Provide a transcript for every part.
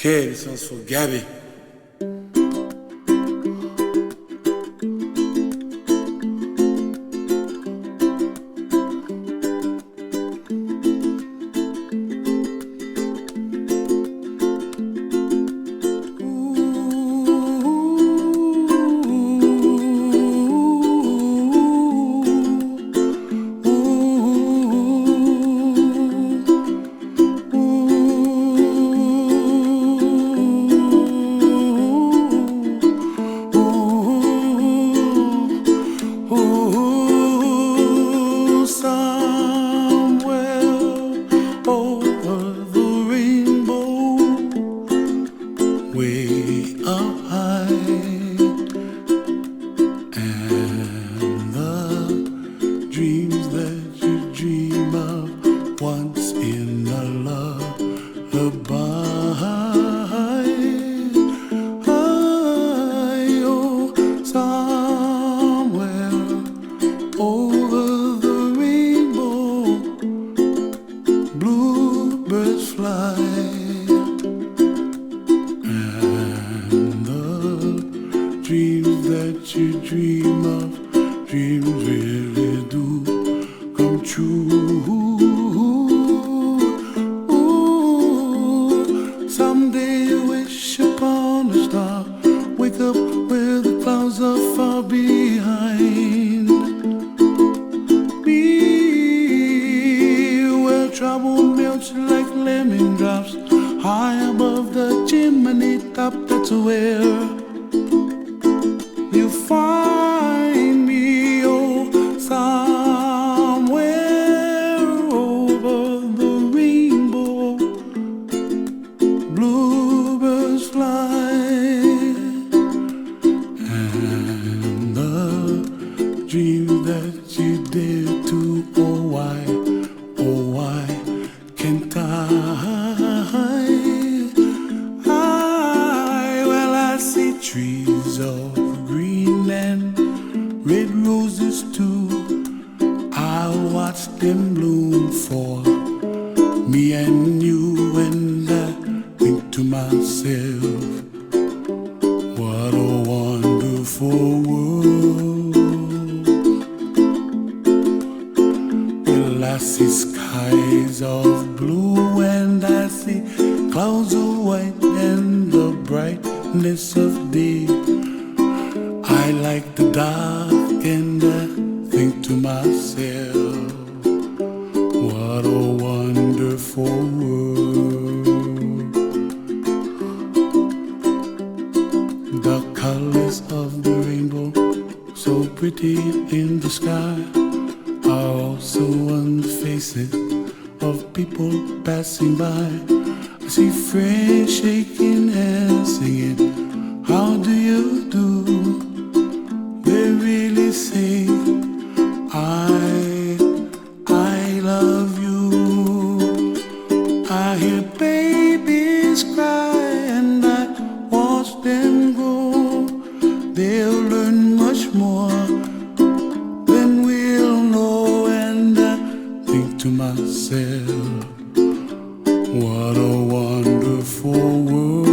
Okay, this one's for Gabby. Way up high, and the dreams that you dream of once in a lullaby. Oh, somewhere over the rainbow, bluebirds fly. Dreams that you dream of, dreams really do come true. Ooh, someday you wish upon a star, wake up where the clouds are far behind me, where trouble melts like lemon drops, high above the chimney top. That's where you find me, oh, somewhere over the rainbow, bluebirds fly, and the dreams that you dare to, oh why can't well, I see trees of green and red roses too. I'll watch them bloom for me and you, and I think to myself, what a wonderful world. Well, I see skies of blue and I see clouds of white and the brightness of day. I like the dark and I think to myself, what a wonderful world. The colors of the rainbow, so pretty in the sky, are also on the faces of people passing by. I see friends shaking hands singing, how do you do? They really say, I love you. I hear babies cry and I watch them grow. They'll learn much more than we'll know, and I think to myself, what a wonderful world.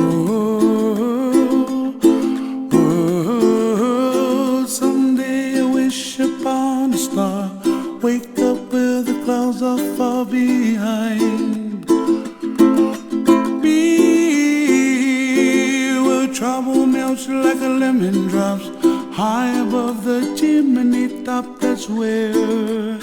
Someday I wish upon a star, wake up where the clouds are far behind me, where trouble melts like a lemon drops, high above the chimney top. That's where